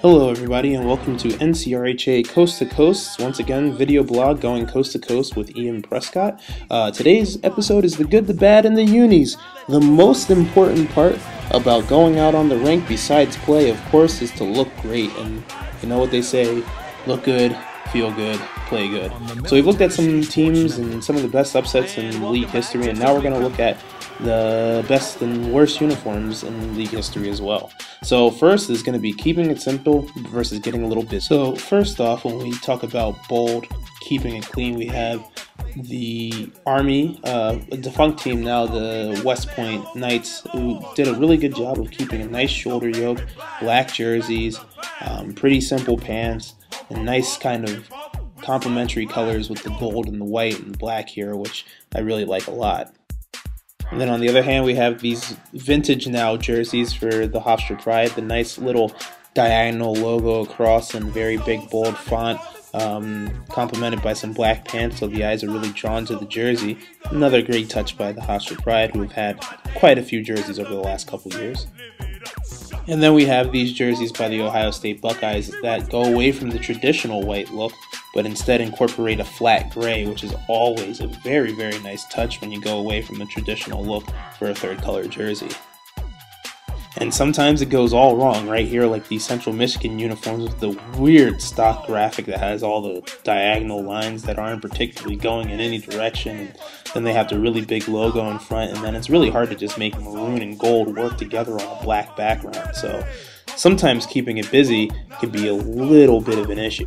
Hello everybody and welcome to NCRHA Coast to Coast, once again video blog going coast to coast with Ian Prescott. Today's episode is the good, the bad, and the unis. The most important part about going out on the rink besides play, of course, is to look great. And you know what they say, look good, feel good, play good. So we've looked at some teams and some of the best upsets in league history, and now we're going to look at the best and worst uniforms in league history as well. So first is going to be keeping it simple versus getting a little busy. So first off, when we talk about bold, keeping it clean, we have the Army, a defunct team now, the West Point Knights, who did a really good job of keeping a nice shoulder yoke, black jerseys, pretty simple pants, and nice kind of complementary colors with the gold and the white and the black here, which I really like a lot. And then on the other hand, we have these vintage now jerseys for the Hofstra Pride, the nice little diagonal logo across and very big bold font, complemented by some black pants so the eyes are really drawn to the jersey. Another great touch by the Hofstra Pride, who have had quite a few jerseys over the last couple years. And then we have these jerseys by the Ohio State Buckeyes that go away from the traditional white look, but instead incorporate a flat gray, which is always a very, very nice touch when you go away from the traditional look for a third color jersey. And sometimes it goes all wrong, right here, like these Central Michigan uniforms with the weird stock graphic that has all the diagonal lines that aren't particularly going in any direction. And then they have the really big logo in front, and then it's really hard to just make maroon and gold work together on a black background. So sometimes keeping it busy can be a little bit of an issue.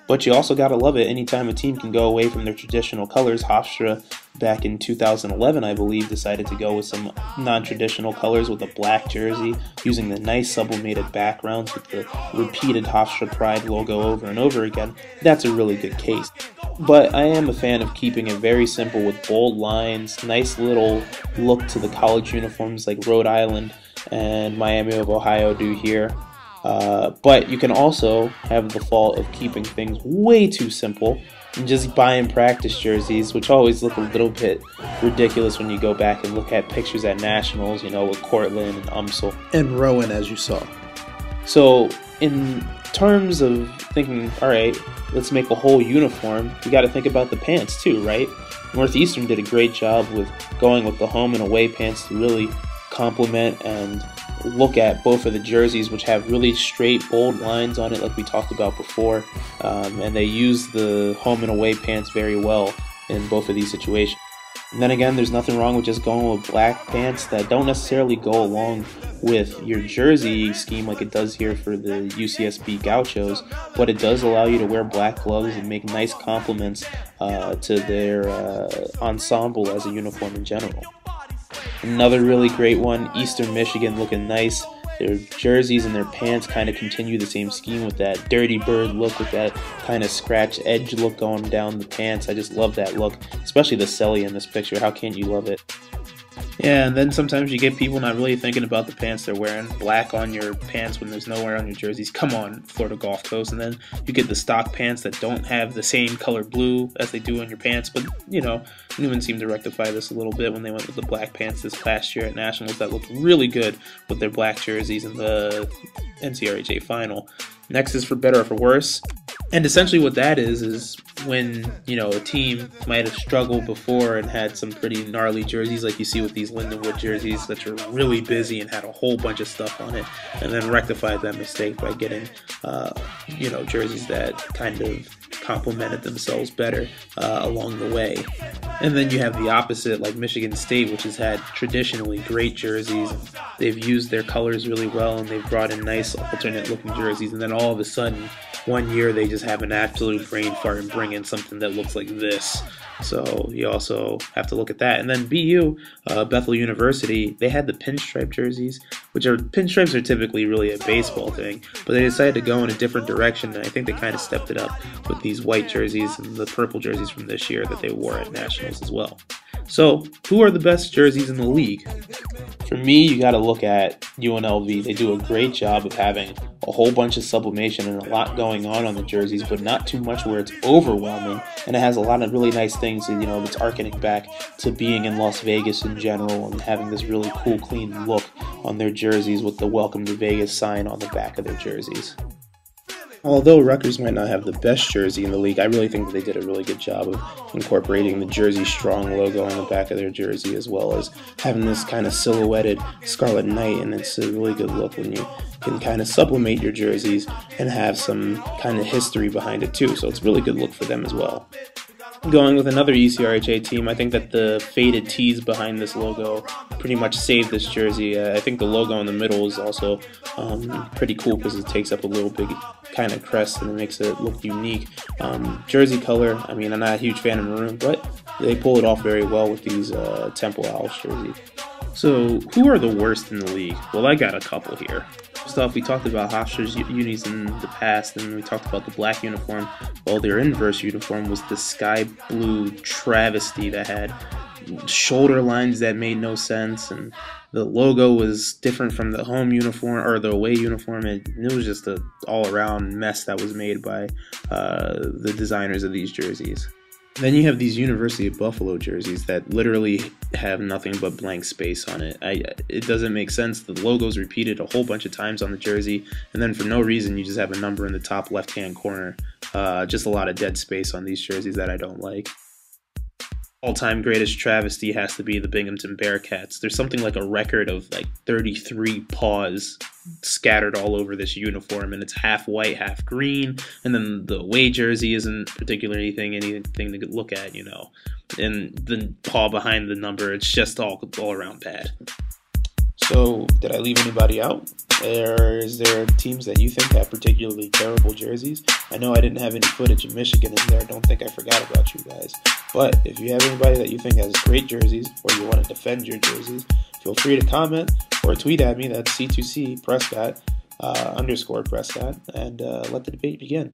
But you also gotta love it anytime a team can go away from their traditional colors. Hofstra, back in 2011, I believe, decided to go with some non-traditional colors with a black jersey, using the nice sublimated backgrounds with the repeated Hofstra Pride logo over and over again. That's a really good case. But I am a fan of keeping it very simple with bold lines, nice little look to the college uniforms like Rhode Island and Miami of Ohio do here. But you can also have the fault of keeping things way too simple and just buying practice jerseys, which always look a little bit ridiculous when you go back and look at pictures at Nationals, you know, with Cortland and Umsel. And Rowan, as you saw. So in terms of thinking, all right, let's make a whole uniform, you got to think about the pants too, right? Northeastern did a great job with going with the home and away pants to really complement and look at both of the jerseys, which have really straight, bold lines on it like we talked about before, and they use the home and away pants very well in both of these situations. And then again, there's nothing wrong with just going with black pants that don't necessarily go along with your jersey scheme like it does here for the UCSB Gauchos, but it does allow you to wear black gloves and make nice complements to their ensemble as a uniform in general. Another really great one, Eastern Michigan, looking nice. Their jerseys and their pants kind of continue the same scheme with that dirty bird look, with that kind of scratch edge look going down the pants. I just love that look, especially the celly in this picture. How can't you love it? Yeah, and then sometimes you get people not really thinking about the pants they're wearing. Black on your pants when there's nowhere on your jerseys. Come on, Florida Gulf Coast. And then you get the stock pants that don't have the same color blue as they do on your pants. But, you know, Newman seemed to rectify this a little bit when they went with the black pants this past year at Nationals. That looked really good with their black jerseys in the NCRHA final. Next is for better or for worse. And essentially what that is when, you know, a team might have struggled before and had some pretty gnarly jerseys like you see with these Lindenwood jerseys that are really busy and had a whole bunch of stuff on it, and then rectified that mistake by getting, you know, jerseys that kind of complemented themselves better along the way. And then you have the opposite, like Michigan State, which has had traditionally great jerseys. They've used their colors really well, and they've brought in nice alternate looking jerseys, and then all of a sudden, one year they just have an absolute brain fart and bring in something that looks like this. So you also have to look at that. And then BU, Bethel University, they had the pinstripe jerseys, pinstripes are typically really a baseball thing, but they decided to go in a different direction, and I think they kind of stepped it up with these white jerseys and the purple jerseys from this year that they wore at Nationals as well. So, who are the best jerseys in the league? For me, you got to look at UNLV. They do a great job of having a whole bunch of sublimation and a lot going on the jerseys, but not too much where it's overwhelming. And it has a lot of really nice things, you know, that's arcing back to being in Las Vegas in general and having this really cool, clean look on their jerseys with the Welcome to Vegas sign on the back of their jerseys. Although Rutgers might not have the best jersey in the league, I really think that they did a really good job of incorporating the Jersey Strong logo on the back of their jersey, as well as having this kind of silhouetted Scarlet Knight, and it's a really good look when you can kind of sublimate your jerseys and have some kind of history behind it too, so it's a really good look for them as well. Going with another ECRHA team, I think that the faded tees behind this logo pretty much saved this jersey. I think the logo in the middle is also pretty cool because it takes up a little big kind of crest and it makes it look unique. Jersey color, I mean, I'm not a huge fan of maroon, but they pull it off very well with these Temple Owls jerseys. So, who are the worst in the league? Well, I got a couple here. First off, we talked about Hofstra's unis in the past, and we talked about the black uniform. Well, their inverse uniform was the sky blue travesty that had shoulder lines that made no sense, and the logo was different from the home uniform or the away uniform. It was just an all-around mess that was made by the designers of these jerseys. Then you have these University of Buffalo jerseys that literally have nothing but blank space on it. It doesn't make sense. The logo's repeated a whole bunch of times on the jersey, and then for no reason you just have a number in the top left-hand corner. Just a lot of dead space on these jerseys that I don't like. All-time greatest travesty has to be the Binghamton Bearcats. There's something like a record of like 33 paws scattered all over this uniform, and it's half white, half green, and then the away jersey isn't particularly anything to look at, you know. And the paw behind the number, it's just all around bad. So, did I leave anybody out? Or is there teams that you think have particularly terrible jerseys? I know I didn't have any footage of Michigan in there. I don't think I forgot about you guys. But if you have anybody that you think has great jerseys, or you want to defend your jerseys, feel free to comment or tweet at me. That's C2C Prescott _Prescott, and let the debate begin.